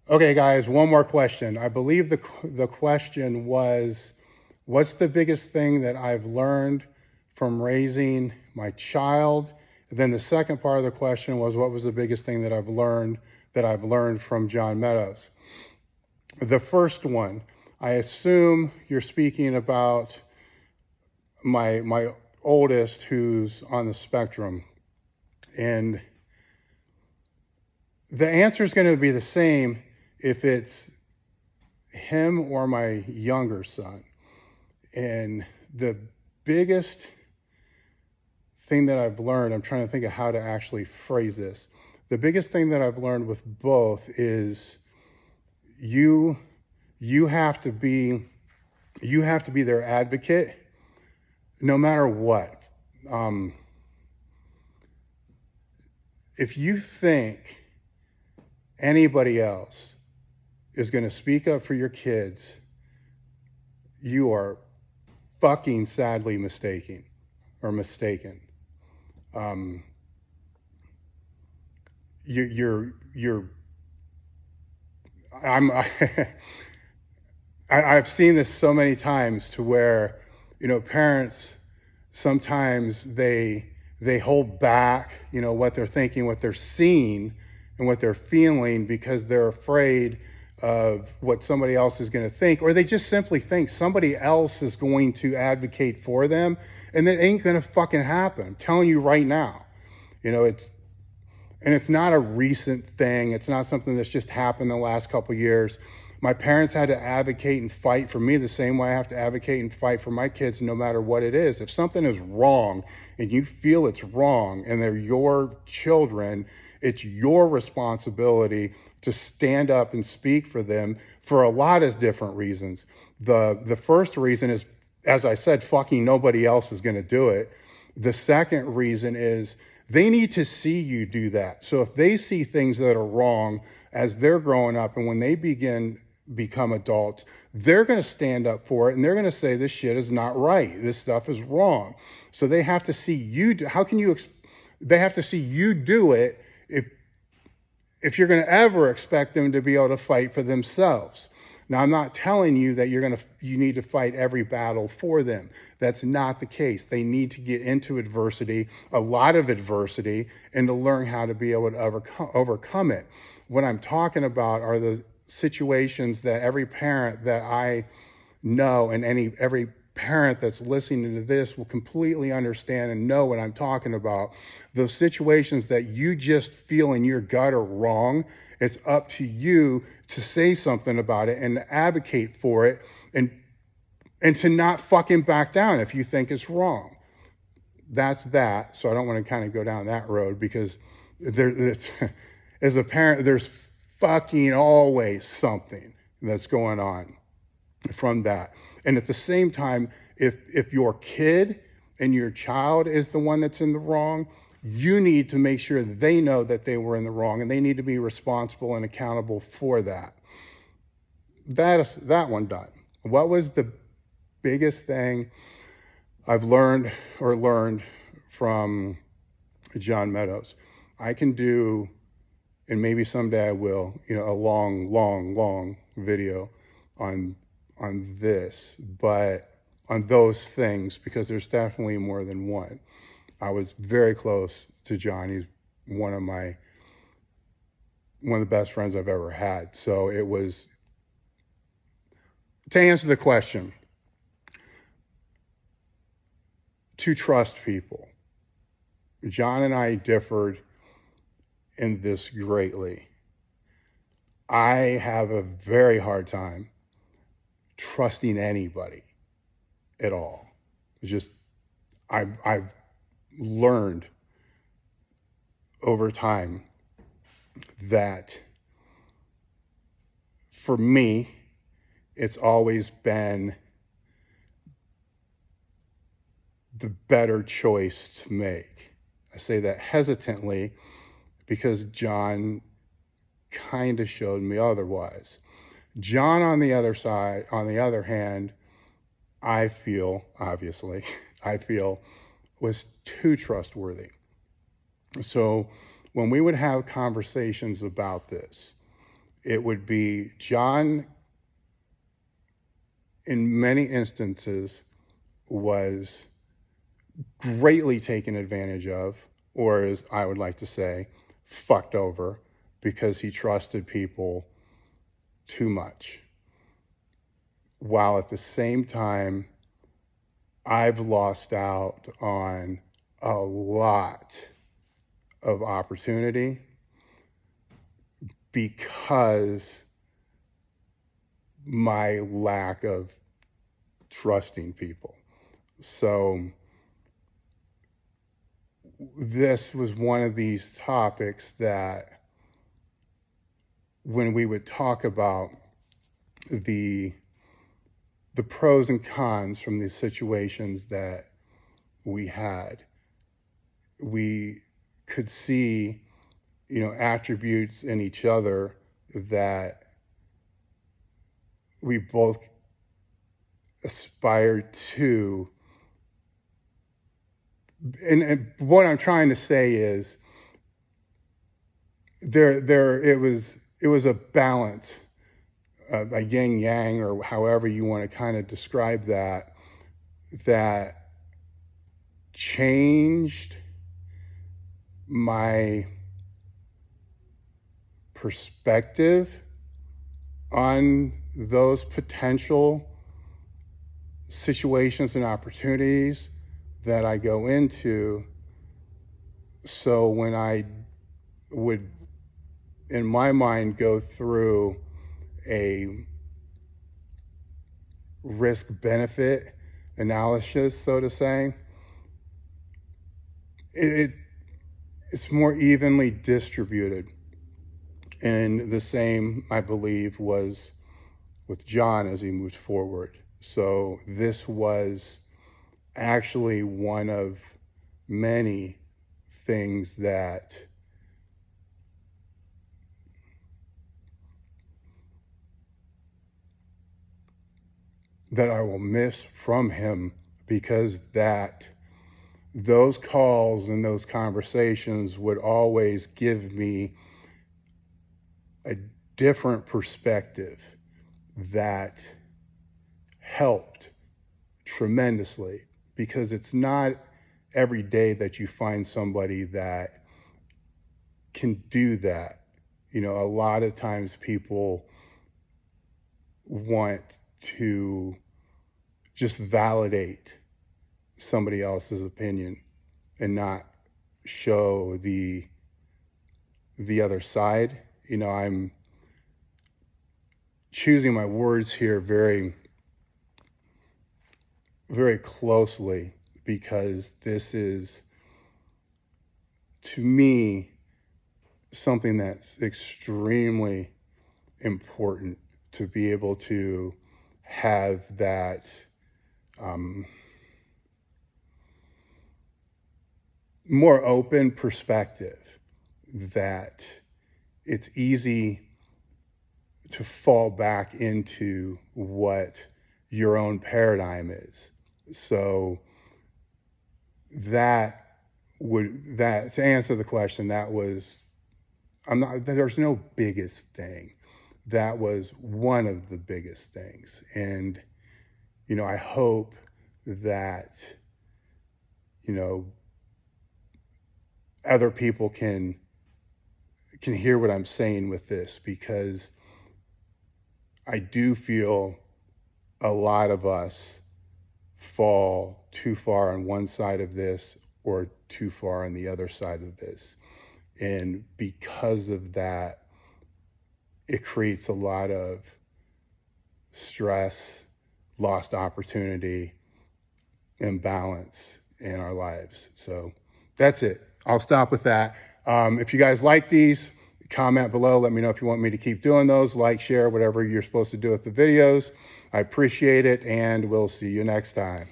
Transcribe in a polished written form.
Okay, guys, one more question. I believe the question was, what's the biggest thing that I've learned from raising my child? Then the second part of the question was, what was the biggest thing that I've learned from John Meadows? The first one, I assume you're speaking about my oldest who's on the spectrum. And the answer is going to be the same if it's him or my younger son. And the biggest thing that I've learned, I'm trying to think of how to actually phrase this. The biggest thing that I've learned with both is you have to be their advocate no matter what. If you think anybody else is going to speak up for your kids, you are fucking sadly mistaken. I've seen this so many times to where, parents sometimes they hold back, what they're thinking, what they're seeing, and what they're feeling because they're afraid of what somebody else is going to think, or they just simply think somebody else is going to advocate for them, and it ain't going to fucking happen. I'm telling you right now. It's not a recent thing. It's not something that's just happened the last couple of years. My parents had to advocate and fight for me the same way I have to advocate and fight for my kids no matter what it is. If something is wrong and you feel it's wrong and they're your children, it's your responsibility to stand up and speak for them for a lot of different reasons. The first reason is, as I said, fucking nobody else is going to do it. The second reason is they need to see you do that. So if they see things that are wrong as they're growing up and when they become adults, they're going to stand up for it and they're going to say this shit is not right. This stuff is wrong. So they have to see you do. They have to see you do it if you're going to ever expect them to be able to fight for themselves. Now, I'm not telling you that you need to fight every battle for them. That's not the case. They need to get into adversity, a lot of adversity, and to learn how to be able to overcome it. What I'm talking about are the situations that every parent that I know and every parent that's listening to this will completely understand and know what I'm talking about. Those situations that you just feel in your gut are wrong, it's up to you to say something about it and advocate for it and to not fucking back down if you think it's wrong. That's that. So I don't want to kind of go down that road because as a parent, there's fucking always something that's going on from that. And at the same time, if your kid and your child is the one that's in the wrong, you need to make sure they know that they were in the wrong and they need to be responsible and accountable for that. That one done. What was the biggest thing I've learned from John Meadows? I can do, and maybe someday I will, a long video on this, but on those things, because there's definitely more than one. I was very close to John. He's one of the best friends I've ever had. So it was, to answer the question, to trust people. John and I differed in this greatly. I have a very hard time trusting anybody at all. It's just, I've learned over time that for me, it's always been the better choice to make. I say that hesitantly because John kind of showed me otherwise. John, on the other hand, I feel was too trustworthy. So when we would have conversations about this, it would be John, in many instances, was greatly taken advantage of, or as I would like to say, fucked over, because he trusted people too much. While at the same time, I've lost out on a lot of opportunity because my lack of trusting people. So this was one of these topics that when we would talk about the pros and cons from the situations that we had, we could see, attributes in each other that we both aspired to. And what I'm trying to say is it was a balance, a yin yang, or however you want to kind of describe that changed my perspective on those potential situations and opportunities that I go into. So when I would, in my mind, go through a risk-benefit analysis, so to say, it's more evenly distributed. And the same, I believe, was with John as he moved forward. So this was actually one of many things that I will miss from him, because those calls and those conversations would always give me a different perspective that helped tremendously, because it's not every day that you find somebody that can do that. A lot of times people want to just validate somebody else's opinion and not show the other side. I'm choosing my words here very, very closely, because this is, to me, something that's extremely important, to be able to have that more open perspective, that it's easy to fall back into what your own paradigm is. So to answer the question, there's no biggest thing. That was one of the biggest things. And, I hope that, other people can hear what I'm saying with this, because I do feel a lot of us fall too far on one side of this or too far on the other side of this. And because of that, it creates a lot of stress, lost opportunity, imbalance in our lives. So that's it. I'll stop with that. If you guys like these, comment below. Let me know if you want me to keep doing those. Like, share, whatever you're supposed to do with the videos. I appreciate it, and we'll see you next time.